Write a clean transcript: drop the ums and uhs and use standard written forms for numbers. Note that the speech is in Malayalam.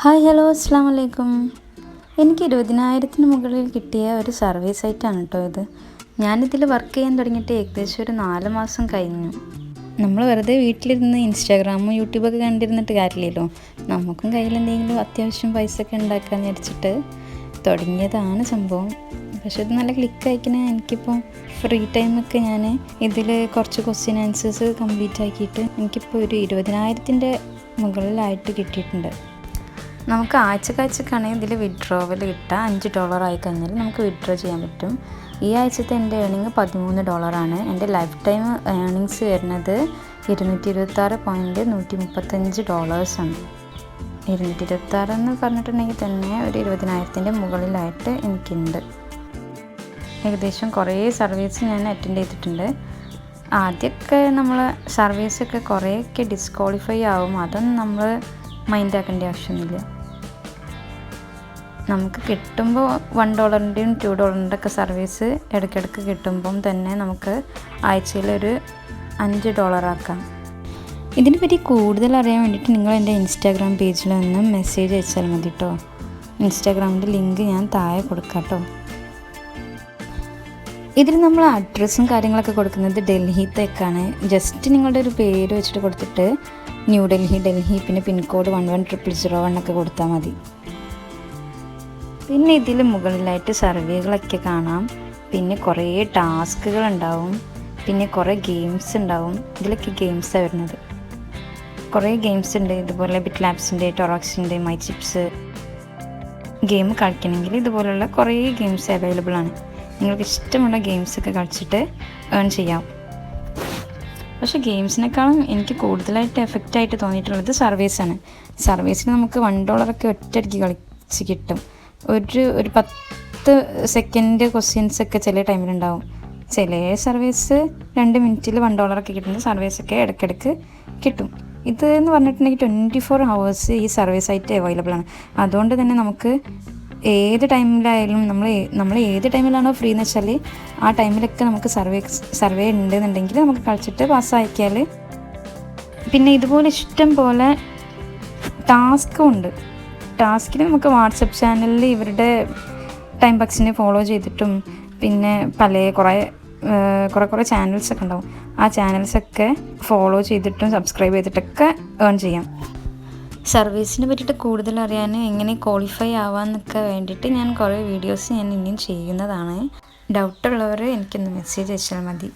ഹായ് ഹലോ അസ്സാം വലൈക്കും. എനിക്ക് 20,000-ന് മുകളിൽ കിട്ടിയ ഒരു സർവീസ് സൈറ്റാണ് കേട്ടോ ഇത്. ഞാനിതിൽ വർക്ക് ചെയ്യാൻ തുടങ്ങിയിട്ട് ഏകദേശം ഒരു 4 മാസം കഴിഞ്ഞു. നമ്മൾ വെറുതെ വീട്ടിലിരുന്ന് ഇൻസ്റ്റാഗ്രാമും യൂട്യൂബൊക്കെ കണ്ടിരുന്നിട്ട് കാര്യമില്ലല്ലോ. നമുക്കും കയ്യിൽ എന്തെങ്കിലും അത്യാവശ്യം പൈസ ഒക്കെ ഉണ്ടാക്കാമെന്ന് വിചാരിച്ചിട്ട് തുടങ്ങിയതാണ് സംഭവം. പക്ഷെ ഇത് നല്ല ക്ലിക്കായിക്കണേ. എനിക്കിപ്പോൾ ഫ്രീ ടൈമൊക്കെ ഞാൻ ഇതിൽ കുറച്ച് ക്വസ്റ്റ്യൻ ആൻസേഴ്സ് കംപ്ലീറ്റ് ആക്കിയിട്ട് എനിക്കിപ്പോൾ ഒരു 20,000-ൻ്റെ മുകളിലായിട്ട് കിട്ടിയിട്ടുണ്ട്. നമുക്ക് ആഴ്ചക്കാണെങ്കിൽ ഇതിൽ വിഡ്രോവൽ കിട്ടുക $5 ആയി കഴിഞ്ഞാൽ നമുക്ക് വിഡ്രോ ചെയ്യാൻ പറ്റും. ഈ ആഴ്ചത്തെ എൻ്റെ ഏണിങ് $13. എൻ്റെ ലൈഫ് ടൈം ഏണിങ്സ് വരുന്നത് $226.135 ആണ്. 226 എന്ന് പറഞ്ഞിട്ടുണ്ടെങ്കിൽ തന്നെ ഒരു 20,000-ൻ്റെ മുകളിലായിട്ട് എനിക്കുണ്ട്. ഏകദേശം കുറേ സർവീസ് ഞാൻ അറ്റൻഡ് ചെയ്തിട്ടുണ്ട്. ആദ്യമൊക്കെ നമ്മൾ സർവീസൊക്കെ കുറേയൊക്കെ ഡിസ്ക്വാളിഫൈ ആവും. അതൊന്നും നമ്മൾ മൈൻഡാക്കേണ്ട ആവശ്യമൊന്നുമില്ല. നമുക്ക് കിട്ടുമ്പോൾ $1-ൻ്റെയും $2-ൻ്റെ ഒക്കെ സർവീസ് ഇടയ്ക്കിടയ്ക്ക് കിട്ടുമ്പം തന്നെ നമുക്ക് ആഴ്ചയിലൊരു $5 ആക്കാം. ഇതിനെപ്പറ്റി കൂടുതൽ അറിയാൻ വേണ്ടിയിട്ട് നിങ്ങൾ എൻ്റെ ഇൻസ്റ്റാഗ്രാം പേജിൽ ഒന്ന് മെസ്സേജ് അയച്ചാൽ മതി കേട്ടോ. ഇൻസ്റ്റാഗ്രാമിൻ്റെ ലിങ്ക് ഞാൻ താഴെ കൊടുക്കാം കേട്ടോ. ഇതിൽ നമ്മൾ അഡ്രസ്സും കാര്യങ്ങളൊക്കെ കൊടുക്കുന്നത് ഡൽഹിയിലേക്കാണ്. ജസ്റ്റ് നിങ്ങളുടെ ഒരു പേര് വെച്ചിട്ട് കൊടുത്തിട്ട് ന്യൂഡൽഹി, ഡൽഹി, പിന്നെ പിൻകോഡ് 11001 ഒക്കെ കൊടുത്താൽ മതി. പിന്നെ ഇതിൽ മുകളിലായിട്ട് സർവേകളൊക്കെ കാണാം. പിന്നെ കുറേ ടാസ്കുകളുണ്ടാവും. പിന്നെ കുറേ ഗെയിംസ് ഉണ്ടാവും. ഇതിലൊക്കെ ഗെയിംസാണ് വരുന്നത്. കുറേ ഗെയിംസ് ഉണ്ട്. ഇതുപോലെ ബിറ്റ്ലാബ്സിൻ്റെ, ടൊറോക്സിൻ്റെ, മൈ ചിപ്സ് ഗെയിം കളിക്കണമെങ്കിൽ ഇതുപോലുള്ള കുറേ ഗെയിംസ് അവൈലബിൾ ആണ്. നിങ്ങൾക്ക് ഇഷ്ടമുള്ള ഗെയിംസൊക്കെ കളിച്ചിട്ട് ഏൺ ചെയ്യാം. പക്ഷേ ഗെയിംസിനേക്കാളും എനിക്ക് കൂടുതലായിട്ട് എഫക്റ്റായിട്ട് തോന്നിയിട്ടുള്ളത് സർവീസാണ്. സർവീസിന് നമുക്ക് $1 ഒക്കെ ഒറ്റയടിക്ക് കളിച്ച് കിട്ടും. ഒരു 10 സെക്കൻഡ് ക്വസ്റ്റ്യൻസൊക്കെ ചില ടൈമിലുണ്ടാവും. ചില സർവീസ് 2 മിനിറ്റിൽ $1 ഒക്കെ കിട്ടുന്ന സർവീസൊക്കെ ഇടയ്ക്കിടയ്ക്ക് കിട്ടും. ഇത് എന്ന് പറഞ്ഞിട്ടുണ്ടെങ്കിൽ 24 hours ഈ സർവീസ് ആയിട്ട് അവൈലബിൾ ആണ്. അതുകൊണ്ട് തന്നെ നമുക്ക് ഏത് ടൈമിലായാലും നമ്മൾ ഏത് ടൈമിലാണോ ഫ്രീ എന്ന് വെച്ചാൽ ആ ടൈമിലൊക്കെ നമുക്ക് സർവേ ഉണ്ടെന്നുണ്ടെങ്കിൽ നമുക്ക് കളിച്ചിട്ട് പാസ്സാക്കിയാൽ. പിന്നെ ഇതുപോലെ ഇഷ്ടം പോലെ ടാസ്കും ഉണ്ട്. ടാസ്കിന് നമുക്ക് വാട്സപ്പ് ചാനലിൽ ഇവരുടെ ടൈം ബക്സിനെ ഫോളോ ചെയ്തിട്ടും പിന്നെ കുറേ ചാനൽസൊക്കെ ഉണ്ടാവും. ആ ചാനൽസൊക്കെ ഫോളോ ചെയ്തിട്ടും സബ്സ്ക്രൈബ് ചെയ്തിട്ടൊക്കെ ഏൺ ചെയ്യാം. സർവീസിനെ പറ്റിയിട്ട് കൂടുതൽ അറിയാൻ എങ്ങനെ ക്വാളിഫൈ ആവാമെന്നൊക്കെ വേണ്ടിയിട്ട് ഞാൻ കുറേ വീഡിയോസ് ഇനിയും ചെയ്യുന്നതാണ്. ഡൗട്ടുള്ളവർ എനിക്കൊന്ന് മെസ്സേജ് അയച്ചാൽ മതി.